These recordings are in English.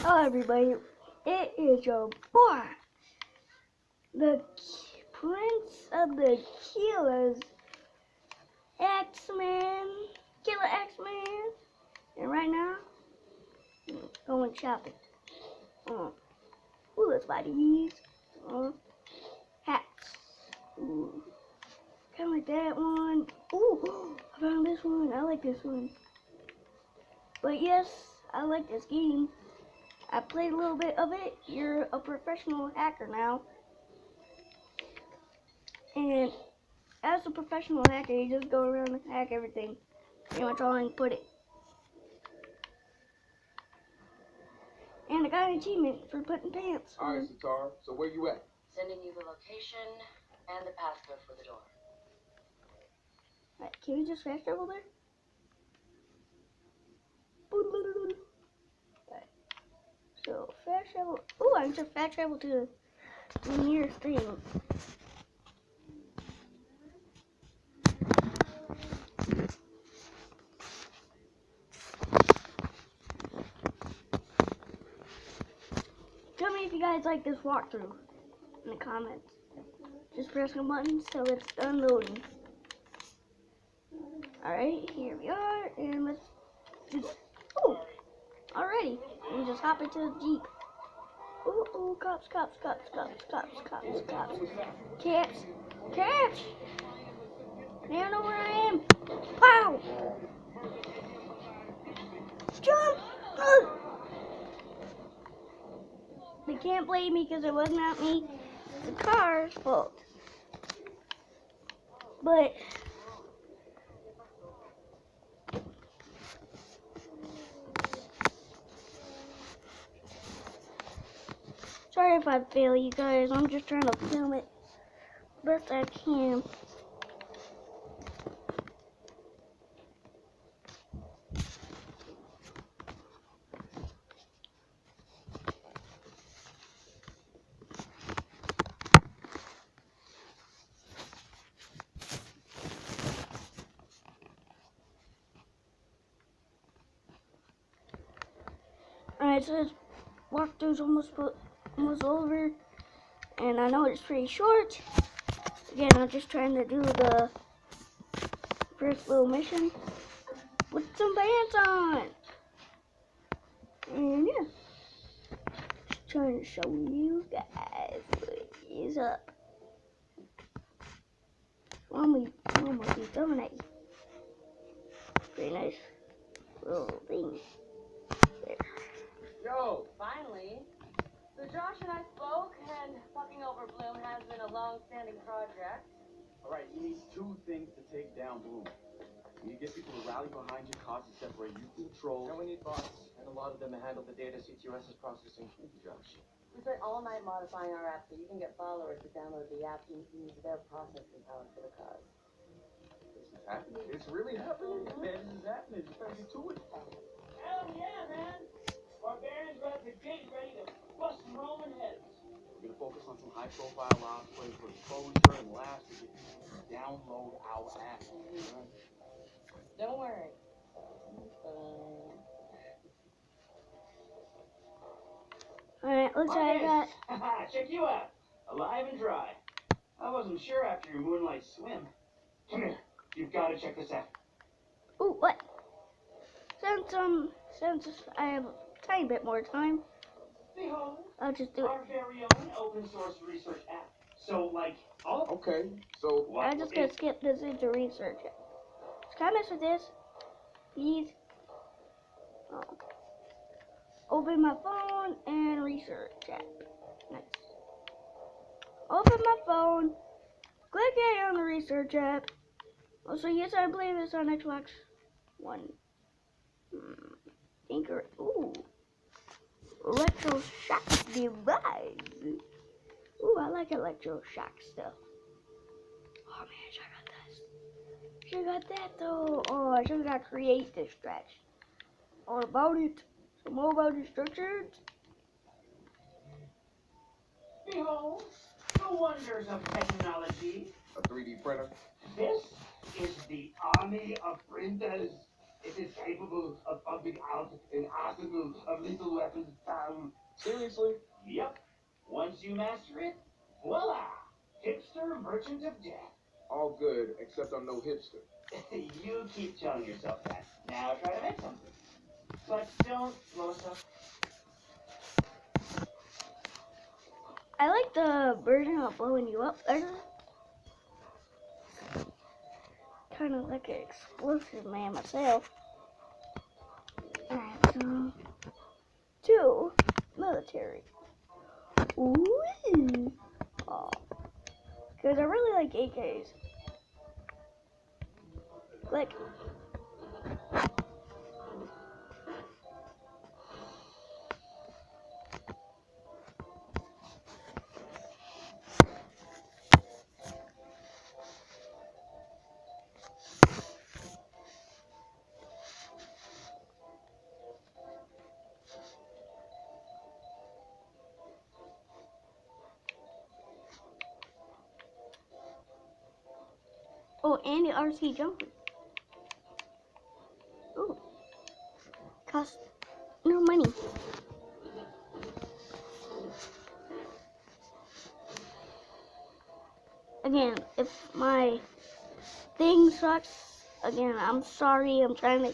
Hello everybody, it is your boy, the Prince of the Killers, X-Men, Killer X-Men, and right now, I'm going shopping. Ooh, let's buy these, hats, ooh, kind of like that one. Ooh, I found this one, I like this one. But yes, I like this game. I played a little bit of it. You're a professional hacker now. And as a professional hacker, you just go around and hack everything. Pretty much all I can put it. And I got an achievement for putting pants. Alright, Sitar, so where you at? Sending you the location and the passcode for the door. Alright, can we just fast travel there? Alright. So, fast travel. Ooh, I can just fast travel to the nearest thing. Tell me if you guys like this walkthrough in the comments. Just press the button so it's done loading. Alright, here we are, and let's just, ooh, already, and just hop into the Jeep. Ooh, cops. Catch! They don't know where I am. Pow! Jump! They can't blame me because it was not me. It's the car's fault. But sorry if I fail you guys. I'm just trying to film it best I can. Alright, so this walkthrough's almost over, and I know it's pretty short. Again, I'm just trying to do the first little mission with some pants on. And yeah, just trying to show you guys what is up. Almost be dominate. Pretty nice little thing there. Yo! Finally. So Josh and I spoke, and fucking over Bloom has been a long-standing project. Alright, you need two things to take down Bloom. You need to get people to rally behind you, cause to separate you from the trolls. And we need bots, and a lot of them to handle the data CTOS is processing. Thank you, Josh. We spent all night modifying our app so you can get followers to download the app and use their processing power for the cause. This is happening. It's really happening. Man, this is happening. You better get to it. Hell yeah, man! Barbarians are at the gate ready to bust some Roman heads. We're gonna focus on some high-profile routes, play for exposure, and last, we get people to download our app. Don't worry. Alright, looks like I got. Haha, check you out. Alive and dry. I wasn't sure after your moonlight swim. Come here. You've got to check this out. Ooh, what? Since I have a tiny bit more time, Behold, I'll just do it. our very own open source research app. So, like, all of Okay, so what I'm just gonna skip this into research. Can I mess with this? Please. Oh. Open my phone and research app. Nice. Open my phone. Click A on the research app. Also, yes, I believe it's on Xbox One. Tinker. Ooh. Electroshock device. Ooh, I like electroshock stuff. Oh man, check out this. Check out that though. Oh, I should have create distraction. All about it. Some more about instructions. behold, the wonders of technology. a 3D printer. This is the army of printers. It is capable of pumping out an arsenal of lethal weapons. Seriously? Yep. Once you master it, voila! Hipster merchant of death. All good, except I'm no hipster. You keep telling yourself that. Now try to make something. But don't blow us up. I like the version of blowing you up better. Kind of like an explosive man myself. Alright, so 2 military. Ooh. Oh. Because I really like AKs. Click. Oh, and the RC jumper. Ooh. Cost no money. Again, if my thing sucks, again, I'm sorry. I'm trying to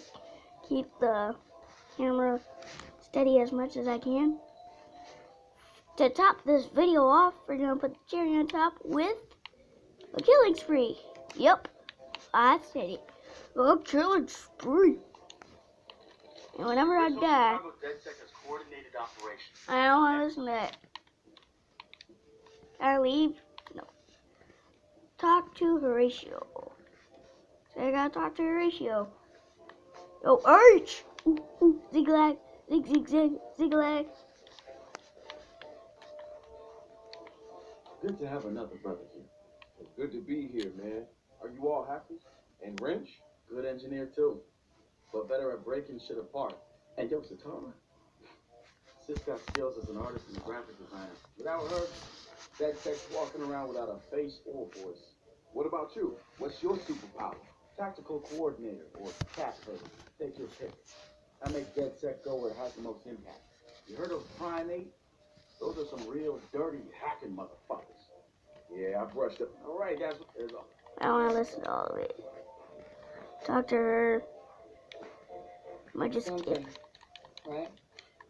keep the camera steady as much as I can. To top this video off, we're going to put the cherry on top with a killing spree. Yep, I said it. A killing spree. And whenever I die, I don't want to listen to that. Can I leave? No. Talk to Horatio. So I gotta talk to Horatio. Yo, Arch! Ooh, ooh, zigzag, zig, zig, zig, zigzag. Good to have another brother here. It's good to be here, man. Are you all hackers? And wrench? Good engineer too, but better at breaking shit apart. And yo, Satara, sis got skills as an artist and a graphic designer. Without her, that tech's walking around without a face or voice. What about you? What's your superpower? Tactical coordinator or cat person. Take your pick. I make DedSec go where it has the most impact. You heard of Primate? Those are some real dirty hacking motherfuckers. Yeah, I brushed up. All right, that's there's all. I don't want to listen to all of it. Talk to her. Might just skip. Something, right?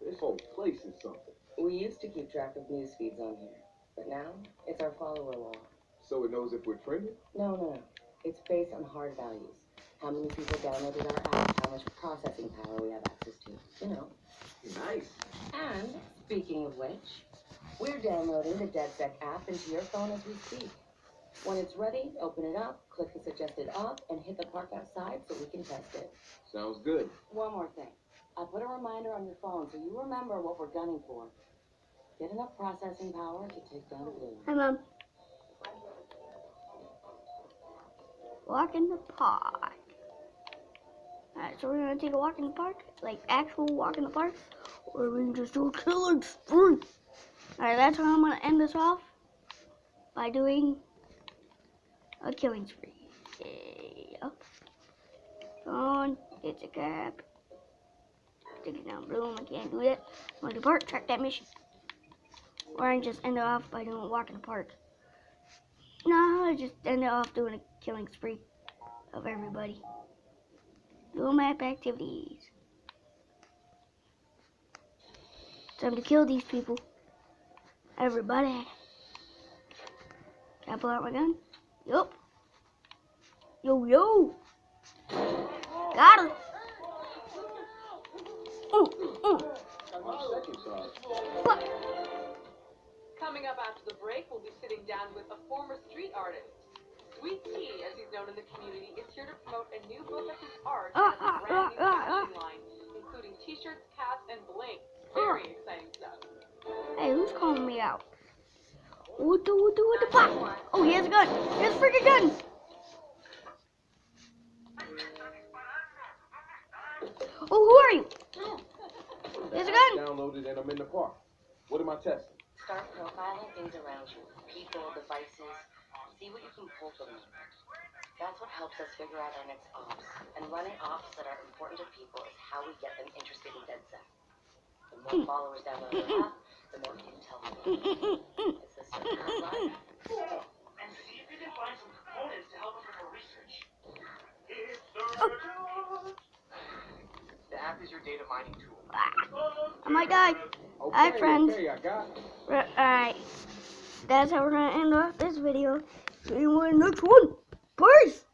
This whole place is something. We used to keep track of news feeds on here, but now it's our follower law. So it knows if we're trending? No. It's based on hard values. How many people downloaded our app, how much processing power we have access to, you know. Nice. And, speaking of which, we're downloading the DedSec app into your phone as we speak. When it's ready, open it up, click the suggested op, and hit the park outside so we can test it. Sounds good. One more thing. I put a reminder on your phone so you remember what we're gunning for. Get enough processing power to take down Blue. Hi, Mom. Walk in the park. Alright, so we're gonna take a walk in the park? Like, actual walk in the park? Or we can just do a killing spree? Alright, that's how I'm gonna end this off. By doing a killing spree. Yep. On, it's a cap. Take it down, boom, I can't do that. I'm gonna depart, track that mission. Or I can just end it off by doing a walk in the park. No, I just end it off doing a killing spree of everybody. Dual map activities. Time to kill these people. Everybody. Can I pull out my gun? Yup. Yo. Got her. What? Coming up after the break, we'll be sitting down with a former street artist. Sweet Tea, as he's known in the community, is here to promote a new book of his art and a brand new fashion line, including t-shirts, caps, and bling. Very exciting stuff. Hey, who's calling me out? What the fuck? Oh, he has a gun. He has a freaking gun. Oh, who are you? He has a gun. Downloaded and I'm in the park. What am I testing? Start profiling things around you. People, devices. See what you can pull from them. That's what helps us figure out our next ops. And running ops that are important to people is how we get them interested in DedSec. The more followers download our app, the more intel we get. It's the circle of life. Cool. And see if you can find some components to help us with our research. It's the The app is your data mining tool. I might die. Okay, Alright, friends. okay, I got it. Alright. That's how we're gonna end off this video. See you in the next one. Peace!